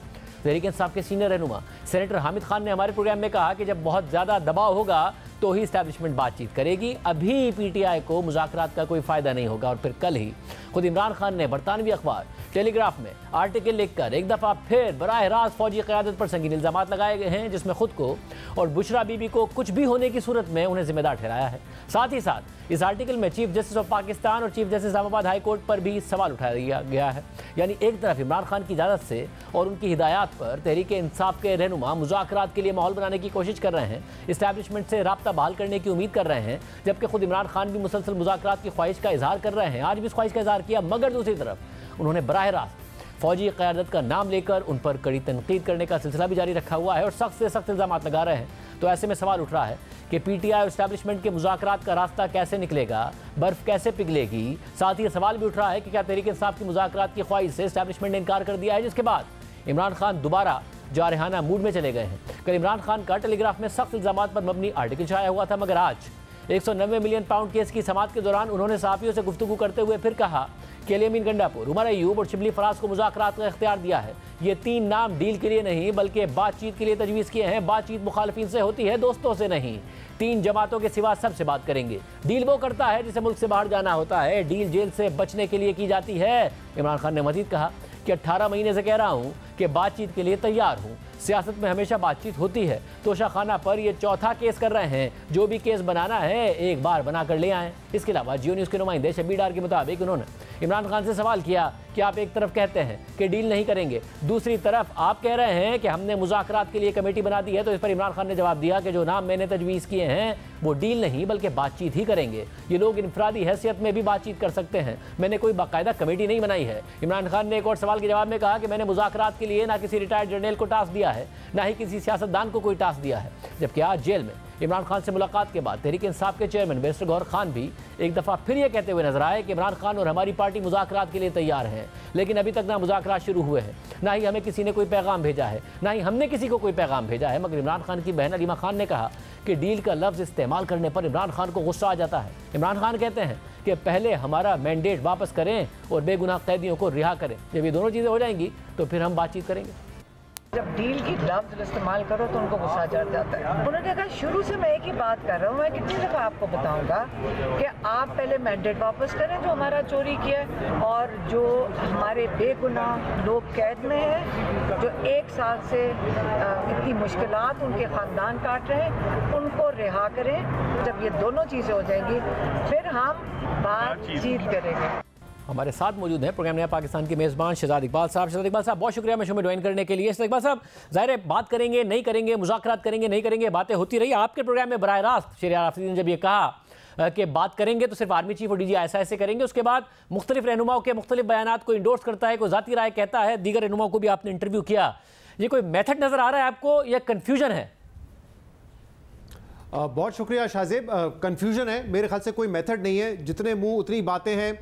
तहरीक इंसाफ के सीनियर रहनुमा सेनेटर हामिद खान ने हमारे प्रोग्राम में कहा कि जब बहुत ज़्यादा दबाव होगा तो ही इस्टेब्लिशमेंट बातचीत करेगी, अभी पीटीआई को मुज़ाकरात का कोई फ़ायदा नहीं होगा। और फिर कल ही खुद इमरान खान ने बरतानवी अखबार टेलीग्राफ में आर्टिकल लिखकर एक दफ़ा फिर बराह रास्त फौजी क़यादत पर संगीन इल्ज़ामात लगाए गए हैं, जिसमें खुद को और बुशरा बीबी को कुछ भी होने की सूरत में उन्हें जिम्मेदार ठहराया है। साथ ही साथ इस आर्टिकल में चीफ जस्टिस ऑफ पाकिस्तान और chief justice Islamabad high court पर भी सवाल उठाया गया है। यानी एक तरफ इमरान खान की इजाज़त से और उनकी हिदायत पर तहरीक इंसाफ के रहनुमा मुज़ाकरात के लिए माहौल बनाने की कोशिश कर रहे हैं, इस्टेब्लिशमेंट से राब्ता बहाल करने की उम्मीद कर रहे हैं, जबकि खुद इमरान खान भी मुसलसल मुज़ाकरात की ख्वाहिश का इजहार कर रहे हैं। आज भी इस ख्वाहिश का इजहार किया, मगर दूसरी तरफ उन्होंने बराह रास्त फौजी क़यादत का नाम लेकर उन पर कड़ी तनकीद करने का सिलसिला भी जारी रखा हुआ है और सख्त से सख्त इल्ज़ामात लगा रहे हैं। तो ऐसे में सवाल उठ रहा है कि पीटीआई और इस्टेब्लिशमेंट के मुज़ाकरात का रास्ता कैसे निकलेगा, बर्फ़ कैसे पिघलेगी। साथ ही सवाल भी उठ रहा है कि क्या तहरीक इंसाफ की मुज़ाकरात की ख्वाहिश से इस्टेब्लिशमेंट ने इनकार कर दिया है, जिसके बाद इमरान खान दोबारा जारहाना मूड में चले गए हैं। कल इमरान खान का टेलीग्राफ में सख्त इल्ज़ामात पर मबनी आर्टिकल छाया हुआ था, मगर आज 190 मिलियन पाउंड केस की समाअत के दौरान उन्होंने सहाफ़ियों से गुफ्तगू करते हुए फिर कहा कि अली अमीन गंडापुर, उमर अयूब और शिबली फराज को मुज़ाकरात का इख्तियार दिया है। ये तीन नाम डील के लिए नहीं बल्कि बातचीत के लिए तजवीज़ किए हैं। बातचीत मुखालिफिन से होती है, दोस्तों से नहीं। तीन जमातों के सिवा सबसे बात करेंगे। डील वो करता है जिसे मुल्क से बाहर जाना होता है, डील जेल से बचने के लिए की जाती है। इमरान खान ने मजीद कहा कि 18 महीने से कह रहा हूँ कि बातचीत के लिए तैयार हूँ। सियासत में हमेशा बातचीत होती है। तोशाखाना पर ये चौथा केस कर रहे हैं। जो भी केस बनाना है एक बार बना कर ले आएँ। इसके अलावा जियो न्यूज़ के नुमाइंदे शब्बीर डार के मुताबिक उन्होंने इमरान खान से सवाल किया कि आप एक तरफ कहते हैं कि डील नहीं करेंगे, दूसरी तरफ आप कह रहे हैं कि हमने मुज़ाकरात के लिए कमेटी बना दी है। तो इस पर इमरान खान ने जवाब दिया कि जो नाम मैंने तजवीज़ किए हैं वो डील नहीं बल्कि बातचीत ही करेंगे। ये लोग इनफरादी हैसियत में भी बातचीत कर सकते हैं, मैंने कोई बाकायदा कमेटी नहीं बनाई है। इमरान खान ने एक और सवाल के जवाब में कहा कि मैंने मुज़ाकरात के लिए ना किसी रिटायर्ड जनरल को टास्क दिया है, ना ही किसी सियासतदान को कोई टास्क दिया है। जबकि आज जेल में इमरान खान से मुलाकात के बाद तहरीक इंसाफ के चेयरमैन बैरिस्टर गौहर खान भी एक दफ़ा फिर ये कहते हुए नजर आए कि इमरान खान और हमारी पार्टी मुज़ाकरात के लिए तैयार हैं, लेकिन अभी तक ना मुज़ाकरात शुरू हुए हैं, ना ही हमें किसी ने कोई पैगाम भेजा है, ना ही हमने किसी को कोई पैगाम भेजा है। मगर इमरान खान की बहन अलीमा खान ने कहा कि डील का लफ्ज़ इस्तेमाल करने पर इमरान खान को गुस्सा आ जाता है। इमरान खान कहते हैं कि पहले हमारा मैंडेट वापस करें और बेगुनाह कैदियों को रिहा करें। जब ये दोनों चीज़ें हो जाएंगी तो फिर हम बातचीत करेंगे। जब डील की लफ्ज़ इस्तेमाल करो तो उनको गुस्सा चढ़ जाता है। उन्होंने कहा शुरू से मैं एक ही बात कर रहा हूँ, मैं कितनी दफ़ा आपको बताऊँगा कि आप पहले मैंडेट वापस करें जो हमारा चोरी किया है, और जो हमारे बेगुनाह लोग कैद में हैं, जो 1 साल से इतनी मुश्किलात उनके ख़ानदान काट रहे हैं, उनको रिहा करें। जब ये दोनों चीज़ें हो जाएंगी फिर हम बातचीत करेंगे। हमारे साथ मौजूद हैं प्रोग्राम नया पाकिस्तान के मेज़बान शहजाद इकबाल साहब। शहजाद इकबाल साहब, बहुत शुक्रिया शो में ज्वाइन करने के लिए। शहजाद इकबाल साहब, ज़ाहिर है बात करेंगे नहीं करेंगे, मुज़ाकरात करेंगे नहीं करेंगे, बातें होती रही। आपके प्रोग्राम में बराह रास्त शहरियार आफरीदी ने जब ये कहा कि बात करेंगे तो सिर्फ आर्मी चीफ और डीजी ऐसे करेंगे, उसके बाद मुख्तलिफ रहनुमाओं के मुख्तलिफ बयानात को इंडोर्स करता है, कोई ज़ाती राय कहता है, दीगर रहनुमाओं को भी आपने इंटरव्यू किया। ये कोई मेथड नज़र आ रहा है आपको या कन्फ्यूजन है? बहुत शुक्रिया शाहजेब। कन्फ्यूजन है, मेरे ख्याल से कोई मेथड नहीं है। जितने मुंह उतनी बातें हैं।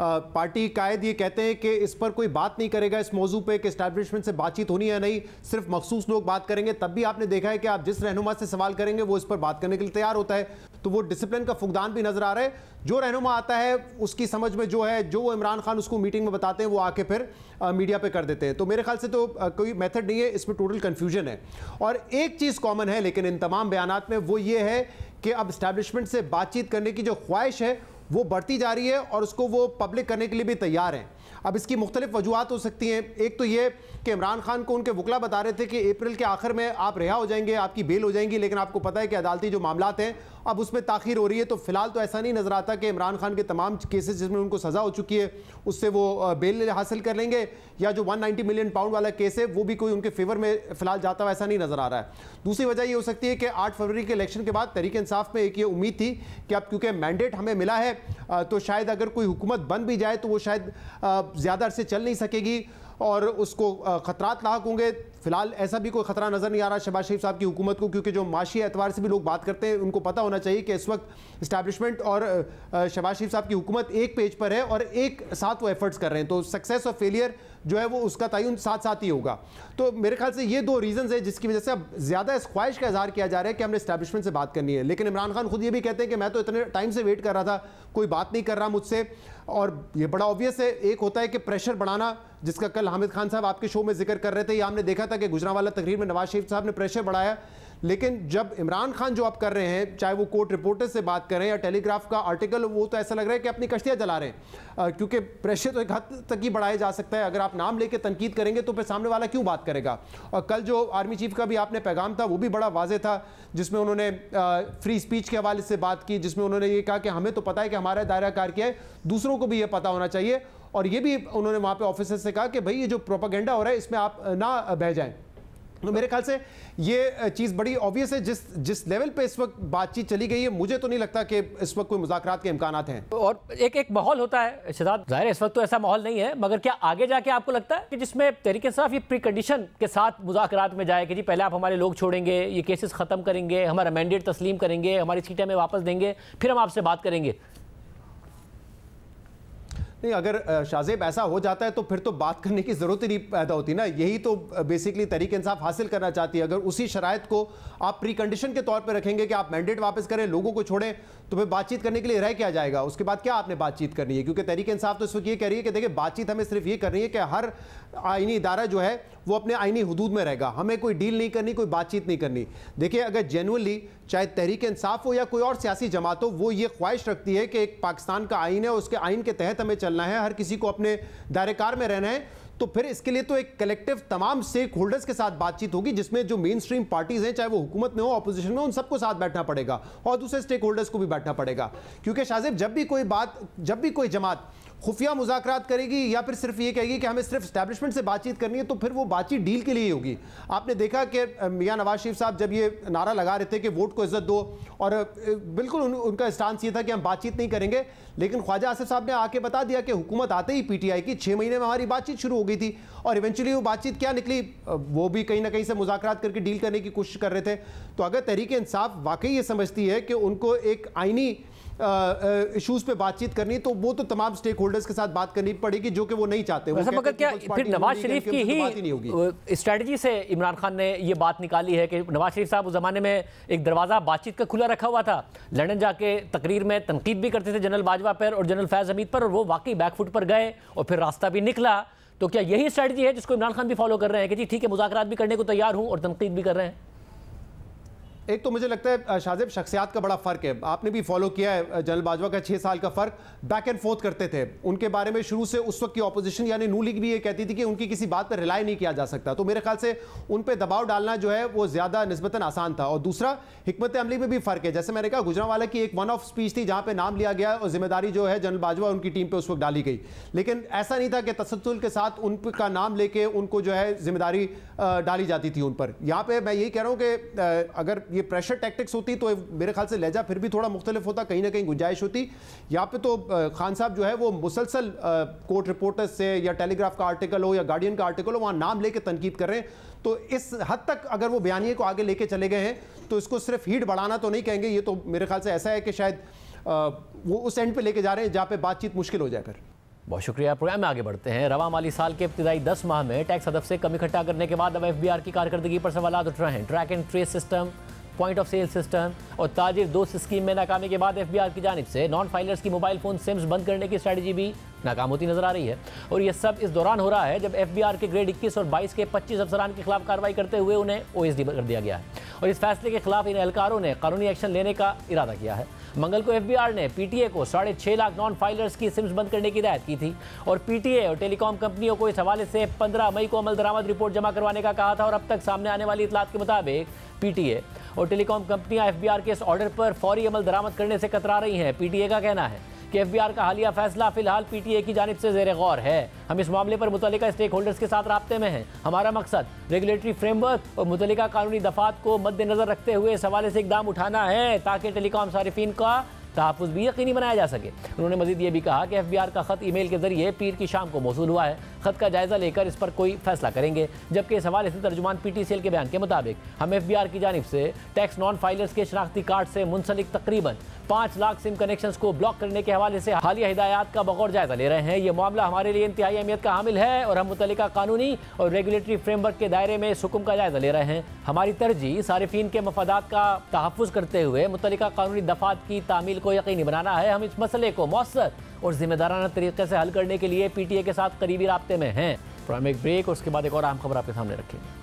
पार्टी कायद ये कहते हैं कि इस पर कोई बात नहीं करेगा, इस मौजू पे कि एस्टैब्लिशमेंट से बातचीत होनी है नहीं, सिर्फ मखसूस लोग बात करेंगे। तब भी आपने देखा है कि आप जिस रहनुमा से सवाल करेंगे वो इस पर बात करने के लिए तैयार होता है। तो वो डिसिप्लिन का फुकदान भी नजर आ रहा है। जो रहनुमा आता है उसकी समझ में जो है, जो इमरान खान उसको मीटिंग में बताते हैं, वो आके फिर मीडिया पे कर देते हैं। तो मेरे ख्याल से तो कोई मेथड नहीं है, इसमें टोटल कन्फ्यूजन है। और एक चीज़ कॉमन है लेकिन इन तमाम बयानात में, वो ये है कि अब एस्टैब्लिशमेंट से बातचीत करने की जो ख्वाहिश है वो बढ़ती जा रही है और उसको वो पब्लिक करने के लिए भी तैयार हैं। अब इसकी मुख्तलिफ वजूहत हो सकती हैं। एक तो ये कि इमरान खान को उनके वकला बता रहे थे कि अप्रैल के आखिर में आप रिहा हो जाएंगे, आपकी बेल हो जाएंगी, लेकिन आपको पता है कि अदालती जो मामलात हैं अब उसमें ताखीर हो रही है। तो फिलहाल तो ऐसा नहीं नजर आता कि इमरान खान के तमाम केसेस जिसमें उनको सज़ा हो चुकी है उससे वो बेल हासिल कर लेंगे, या जो 190 मिलियन पाउंड वाला केस है वो भी कोई उनके फेवर में फिलहाल जाता हुआ ऐसा नहीं नजर आ रहा है। दूसरी वजह ये हो सकती है कि 8 फरवरी के इलेक्शन के बाद तहरीक इंसाफ में एक ये उम्मीद थी कि अब क्योंकि मैंडेट हमें मिला है तो शायद अगर कोई हुकूमत बन भी जाए तो वो शायद ज़्यादा अरसे चल नहीं सकेगी और उसको खतरात लाक होंगे। फिलहाल ऐसा भी कोई खतरा नज़र नहीं आ रहा शहबाज शरीफ साहब की हुकूमत को, क्योंकि जो माशी एतबार से भी लोग बात करते हैं उनको पता होना चाहिए कि इस वक्त इस्टेब्लिशमेंट और शहबाज शरीफ साहब की हुकूमत एक पेज पर है और एक साथ वो एफर्ट्स कर रहे हैं। तो सक्सेस और फेलियर जो है वो उसका तयन साथ साथ ही होगा। तो मेरे ख्याल से ये दो रीजंस है जिसकी वजह से अब ज़्यादा इस ख्वाहिश का इजहार किया जा रहा है कि हमने इस्टेब्लिशमेंट से बात करनी है। लेकिन इमरान खान खुद ये भी कहते हैं कि मैं तो इतने टाइम से वेट कर रहा था, कोई बात नहीं कर रहा मुझसे। और ये बड़ा ऑब्वियस है, एक होता है कि प्रेशर बढ़ाना, जिसका कल हामिद खान साहब आपके शो में जिक्र कर रहे थे, या हमने देखा था कि गुजरांवाला तकरीर में नवाज शरीफ साहब ने प्रेशर बढ़ाया। लेकिन जब इमरान खान जो आप कर रहे हैं, चाहे वो कोर्ट रिपोर्टर से बात करें या टेलीग्राफ का आर्टिकल, वो तो ऐसा लग रहा है कि अपनी कश्तियां जला रहे हैं, क्योंकि प्रेशर तो एक हद तक ही बढ़ाया जा सकता है। अगर आप नाम लेके तनकीद करेंगे तो फिर सामने वाला क्यों बात करेगा। और कल जो आर्मी चीफ का भी आपने पैगाम था वो भी बड़ा वाज़ेह था, जिसमें उन्होंने फ्री स्पीच के हवाले से बात की, जिसमें उन्होंने ये कहा कि हमें तो पता है कि हमारा दायरा कार क्या है, दूसरों को भी ये पता होना चाहिए। और ये भी उन्होंने वहाँ पे ऑफिसर से कहा कि भाई ये जो प्रोपेगेंडा हो रहा है इसमें आप ना बह जाएं। तो मेरे ख्याल से ये चीज़ बड़ी ऑब्वियस है। जिस लेवल पे इस वक्त बातचीत चली गई है, मुझे तो नहीं लगता कि इस वक्त कोई मुज़ाकरात के इम्कानात हैं। और एक माहौल होता है शहजाद, ज़ाहिर है इस वक्त तो ऐसा माहौल नहीं है, मगर क्या आगे जाके आपको लगता है कि जिसमें तहरीक इंसाफ ये प्री कंडीशन के साथ मुज़ाकरात में जाए कि जी पहले आप हमारे लोग छोड़ेंगे, ये केसेस ख़त्म करेंगे, हमारा मैंडेट तस्लीम करेंगे, हमारी सीटें हमें वापस देंगे, फिर हम आपसे बात करेंगे? नहीं, अगर शाहजेब ऐसा हो जाता है तो फिर तो बात करने की ज़रूरत ही नहीं पैदा होती ना। यही तो बेसिकली तहरीक इंसाफ हासिल करना चाहती है। अगर उसी शराइत को आप प्री कंडीशन के तौर पे रखेंगे कि आप मैंडेट वापस करें, लोगों को छोड़ें, तो फिर बातचीत करने के लिए रह क्या जाएगा? उसके बाद क्या आपने बातचीत करनी है? क्योंकि तहरीक इंसाफ तो इस वक्त ये कह रही है कि देखिए बातचीत हमें सिर्फ ये करनी है कि हर आईनी इदारा जो है वो अपने आईनी हुदूद में रहेगा, हमें कोई डील नहीं करनी, कोई बातचीत नहीं करनी। देखिए अगर जेन्युइनली चाहे तहरीक इंसाफ हो या कोई और सियासी जमात हो, वो ये ख्वाहिश रखती है कि एक पाकिस्तान का आइन है, उसके आइन के तहत हमें चलना है, हर किसी को अपने दायरेकार में रहना है, तो फिर इसके लिए तो एक कलेक्टिव तमाम स्टेक होल्डर्स के साथ बातचीत होगी, जिसमें जो मेन स्ट्रीम पार्टीज हैं, चाहे वो हुकूमत में हो, ऑपोजिशन में, उन सबको साथ बैठना पड़ेगा और दूसरे स्टेक होल्डर्स को भी बैठना पड़ेगा। क्योंकि शाहजेब जब भी कोई जमात खुफिया मुज़ाकरात करेगी या फिर सिर्फ ये कहेगी कि हमें सिर्फ एस्टैब्लिशमेंट से बातचीत करनी है, तो फिर वो बातचीत डील के लिए ही होगी। आपने देखा कि मियां नवाज शरीफ साहब जब ये नारा लगा रहे थे कि वोट को इज्जत दो, और बिल्कुल उनका स्टांस ये था कि हम बातचीत नहीं करेंगे, लेकिन ख्वाजा आसिफ साहब ने आके बता दिया कि हुकूमत आते ही पीटीआई की 6 महीने में हमारी बातचीत शुरू हो गई थी, और इवेंचुअली वो बातचीत क्या निकली, वो भी कहीं ना कहीं से मुज़ाकरात करके डील करने की कोशिश कर रहे थे। तो अगर तहरीक इंसाफ वाकई ये समझती है कि उनको एक आईनी इश्यूज पे बातचीत करनी, तो वो तो तमाम स्टेक होल्डर्स के साथ बात करनी पड़ेगी, जो कि वो नहीं चाहते। मगर क्या फिर नवाज शरीफ की ही स्ट्रेटजी से इमरान खान ने ये बात निकाली है कि नवाज शरीफ साहब उस जमाने में एक दरवाजा बातचीत का खुला रखा हुआ था, लंदन जाके तकरीर में तनकीद भी करते थे जनरल बाजवा पर और जनरल फैज हमीद पर, और वो वाकई बैकफुट पर गए और फिर रास्ता भी निकला। तो क्या यही स्ट्रेटजी है जिसको इमरान खान भी फॉलो कर रहे हैं कि जी ठीक है मुज़ाकरात भी करने को तैयार हूं और तनकीद भी कर रहे हैं? एक तो मुझे लगता है शाहजेब शख्सियात का बड़ा फ़र्क है, आपने भी फॉलो किया है जनरल बाजवा का 6 साल का फ़र्क, बैक एंड फोर्थ करते थे उनके बारे में शुरू से। उस वक्त की ऑपोजिशन यानी नू लीग भी ये कहती थी कि उनकी किसी बात पर रिलाई नहीं किया जा सकता, तो मेरे ख्याल से उन पर दबाव डालना जो है वो ज़्यादा निस्बतन आसान था। और दूसरा हिकमत अमली में भी फ़र्क है, जैसे मैंने कहा गुजरांवाला की एक वन ऑफ स्पीच थी जहाँ पर नाम लिया गया और जिम्मेदारी जो है जनरल बाजवा उनकी टीम पर उस वक्त डाली गई, लेकिन ऐसा नहीं था कि तसल्सल के साथ उनका नाम लेके उनको जो है जिम्मेदारी डाली जाती थी उन पर। यहाँ पे मैं यही कह रहा हूँ कि अगर ये प्रेशर टैक्टिक्स होती तो मेरे ख्याल से लहजा फिर भी थोड़ा मुख्तलिफ होता, कहीं ना कहीं गुंजाइश होती। यहाँ पे तो खान साहब जो है वो मुसलसल कोर्ट रिपोर्टर्स से या टेलीग्राफ का आर्टिकल हो या गार्डियन का आर्टिकल हो वहाँ नाम लेके तनकीद कर रहे हैं, तो इस हद तक अगर वो बयानिए को आगे लेके चले गए हैं तो इसको सिर्फ हीट बढ़ाना तो नहीं कहेंगे, ये तो मेरे ख्याल से ऐसा है कि शायद वो उस एंड पे लेके जा रहे हैं जहाँ पे बातचीत मुश्किल हो जाए। फिर बहुत शुक्रिया। प्रोग्राम में आगे बढ़ते हैं। रवा माली साल के इब्तिदाई 10 माह में टैक्स हदफ से कम इकट्ठा करने के बाद अब FBI की कारकर्दगी पर सवाल उठ रहे हैं। Track and trace system, point of sale system और ताजिर दोस्त स्कीम में नाकामी के बाद FBI की जानिब से नॉन फाइलर्स की मोबाइल फ़ोन सिम्स बंद करने की स्ट्रैटेजी भी नाकाम होती नजर आ रही है। और यह सब इस दौरान हो रहा है जब FBI के ग्रेड 21 और 22 के 25 अफसरान के खिलाफ कार्रवाई करते हुए उन्हें OSD कर दिया गया है और इस फैसले के खिलाफ इन एहलकारों ने कानूनी एक्शन लेने का इरादा किया है। मंगल को FBI ने PTA को 6.5 लाख नॉन फाइलर्स की सिम्स बंद करने की हिदायत की थी और PTA और टेलीकॉम कंपनियों को इस हवाले से 15 मई को अमल दरामद रिपोर्ट जमा करवाने का कहा था। और अब तक सामने आने वाली इतलात के मुताबिक PTA और टेलीकॉम कंपनियां FBI के इस ऑर्डर पर फौरी अमल दरामद करने से कतरा रही हैं। PTA का कहना है कि FBI का हालिया फैसला फिलहाल PTA की जानिब से ज़ेर गौर है। हम इस मामले पर मुतल्लिका स्टेक होल्डर्स के साथ राब्ते में हैं। हमारा मकसद रेगुलेटरी फ्रेमवर्क और मुतल्लिका कानूनी दफात को मद्देनजर रखते हुए इस हवाले से इकदाम उठाना है ताकि टेलीकॉम सारिफीन का तहफ़्फ़ुज़ भी यकीनी बनाया जा सके। उन्होंने मज़ीद ये भी कहा कि FBI का ख़त ईमेल के ज़रिए पीर की शाम को मौसूल हुआ है। ख़त का जायज़ा लेकर इस पर कोई फैसला करेंगे। जबकि इस हवाले से तर्जुमान PTCL के बयान के मुताबिक हम FBI की जानिब से टैक्स नॉन फाइलर्स के शनाख्ती कार्ड से मुंसलिक तकरीबन 5 लाख सिम कनेक्शंस को ब्लॉक करने के हवाले से हालिया हिदायत का बगौर जायजा ले रहे हैं। ये मामला हमारे लिए इंतहाई अहमियत का हामिल है और हम मुतल्लिका कानूनी और रेगुलेटरी फ्रेमवर्क के दायरे में इस हुक्म का जायजा ले रहे हैं। हमारी तरजीह सारिफीन के मफादात का तहफ़्फ़ुज़ करते हुए मुतल्लिका कानूनी दफात की तामील को यकीनी बनाना है। हम इस मसले को मौसर और जिम्मेदाराना तरीके से हल करने के लिए PTA के साथ करीबी राब्ते में हैं। प्रोग्राम एक ब्रेक और उसके बाद एक और अहम खबर आपके सामने रखेंगे।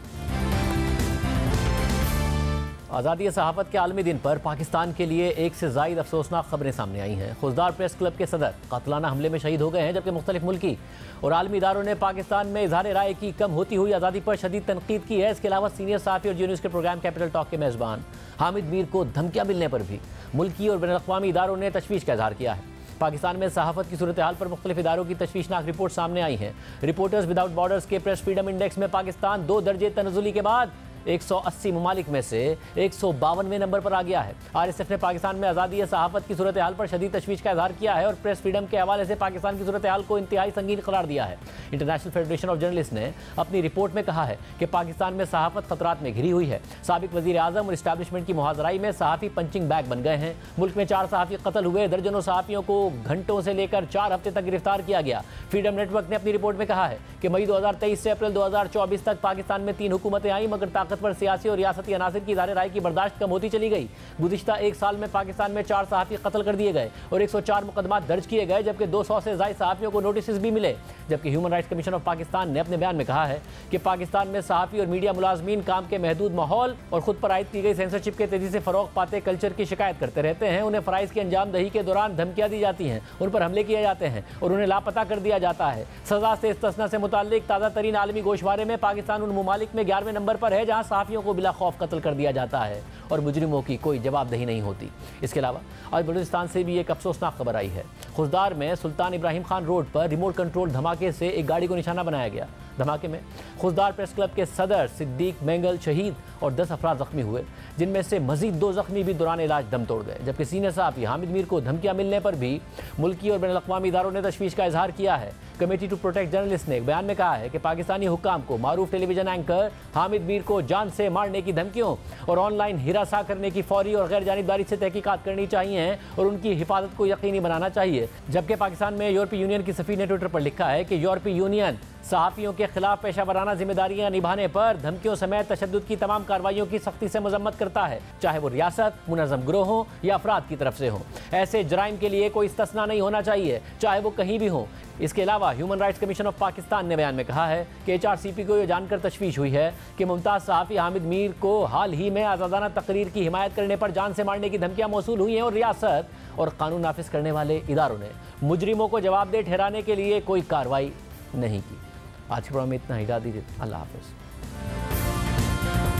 आज़ादी सहाफ़त के आलमी दिन पर पाकिस्तान के लिए एक से ज़ायद अफसोसनाक खबरें सामने आई हैं। खुजदार प्रेस क्लब के सदर कातलाना हमले में शहीद हो गए हैं, जबकि मुख्तलिफ मुल्की और आलमी इदारों ने पाकिस्तान में इजहार राय की कम होती हुई आज़ादी पर शदीद तनकीद की है। इसके अलावा सीनियर सहाफ़ी और जी न्यूज़ के प्रोग्राम कैपिटल टॉक के मेज़बान हामिद मीर को धमकियाँ मिलने पर भी मुल्की और बैनुल-अक़वामी इदारों ने तशवीश का इजहार किया है। पाकिस्तान में सहाफ़त की सूरत हाल पर मुख्तलिफ इदारों की तशवीशनाक रिपोर्ट सामने आई है। रिपोर्टर्स विदाउट बॉर्डर्स के प्रेस फ्रीडम इंडेक्स में पाकिस्तान 2 दर्जे तनज़ुली के बाद 180 ममालिक में से 152वें नंबर पर आ गया है। RSF ने पाकिस्तान में आज़ादी सहाफ़त की सूरत हाल पर शदीद तशवीश का इजहार किया है और प्रेस फ्रीडम के हवाले से पाकिस्तान की सूरत हाल को इंतहाई संगीन करार दिया है। इंटरनेशनल फेडरेशन ऑफ जर्नलिस्ट ने अपनी रिपोर्ट में कहा है कि पाकिस्तान में सहाफ़त खतरात में घिरी हुई है। साबिक वज़ीर आज़म और इस्टेब्लिशमेंट की मुहाज़राई में सहाफ़ी पंचिंग बैग बन गए हैं। मुल्क में 4 सहाफ़ी कत्ल हुए, दर्जनों सहाफ़ियों को घंटों से लेकर 4 हफ्ते तक गिरफ्तार किया गया। फ्रीडम नेटवर्क ने अपनी रिपोर्ट में कहा है कि मई 2023 से अप्रैल 2024 तक पाकिस्तान में 3 हुकूमतें आई, मगर ताकतवर सियासी और रियासती अनासिर की इज़हार राय की बर्दाश्त कम होती चली गई। गुज़िश्ता 1 साल में पाकिस्तान में 4 सहाफ़ी कत्ल कर दिए गए और 104 मुकदमात दर्ज किए गए, जबकि 200 से ज़ायद सहाफ़ियों को नोटिस भी मिले। जबकि human rights commission of Pakistan ने अपने बयान में कहा है कि पाकिस्तान में सहाफ़ी और मीडिया मुलाजमीन काम के महदूद माहौल और खुद पर आयद की गई सेंसरशिप के तेजी से फ़रोग़ पाते कल्चर की शिकायत करते रहते हैं। उन्हें फ़राइज़ की अंजाम दही के दौरान धमकियाँ दी जाती हैं, उन पर हमले किए जाते हैं और उन्हें लापता कर दिया जाता है। सज़ा से इस्तिस्ना से मुताल्लिक ताज़ा तरीन आलमी गोशवारे में पाकिस्तान उन ममालिक में 11वें नंबर पर है जहाँ सहाफ़ियों को बिला खौफ कत्ल कर दिया जाता है और मुजरिमों की कोई जवाबदेही नहीं होती। इसके अलावा आज बलूचिस्तान से भी एक अफसोसनाक खबर आई है। खुजदार में सुल्तान इब्राहिम खान रोड पर रिमोट कंट्रोल धमाके से एक गाड़ी को निशाना बनाया गया। धमाके में खुजदार प्रेस क्लब के सदर सिद्दीक मेंगल शहीद और 10 अफराद जख्मी हुए, जिनमें से मजीद 2 जख्मी भी दौरान इलाज दम तोड़ गए। जबकि सीनियर सहाफ़ी हामिद मीर को धमकियाँ मिलने पर भी मुल्की और बैनुल-अक़वामी इदारों ने तशवीश का इजहार किया है। कमेटी टू प्रोटेक्ट जर्नलिस्ट ने एक बयान में कहा है कि पाकिस्तानी हुक्काम को मारूफ टेलीविजन एंकर हामिद मीर को जान से मारने की धमकियों और ऑनलाइन हिरासा करने की फौरी और गैर जानिबदारी से तहकीकात करनी चाहिए और उनकी हिफाजत को यकीनी बनाना चाहिए। जबकि पाकिस्तान में यूरोपीय यूनियन की सफ़ीर ने ट्विटर पर लिखा है कि यूरोपीय यूनियन सहाफ़ियों के खिलाफ पेशा वराना जिम्मेदारियां निभाने पर धमकियों समेत तशद्दुद की तमाम कार्रवाइयों की सख्ती से मजम्मत करता है, चाहे वो रियासत, मुनज़्ज़म गिरोह हो या अफराद की तरफ से हो। ऐसे जराइम के लिए कोई इस्तिस्ना नहीं होना चाहिए, चाहे वो कहीं भी हो। इसके अलावा human rights commission of Pakistan ने बयान में कहा है कि HRCP को यह जानकर तशवीश हुई है कि मुमताज़ सहाफ़ी हामिद मीर को हाल ही में आज़ादाना तकरीर की हिमायत करने पर जान से मारने की धमकियां मौसूल हुई हैं और रियासत और कानून नाफिज करने वाले इदारों ने मुजरिमों को जवाबदेह ठहराने के लिए कोई कार्रवाई नहीं की। आज के प्रोग्राम में इतना ही, इजाज़त दीजिए। अल्लाह हाफ़िज़।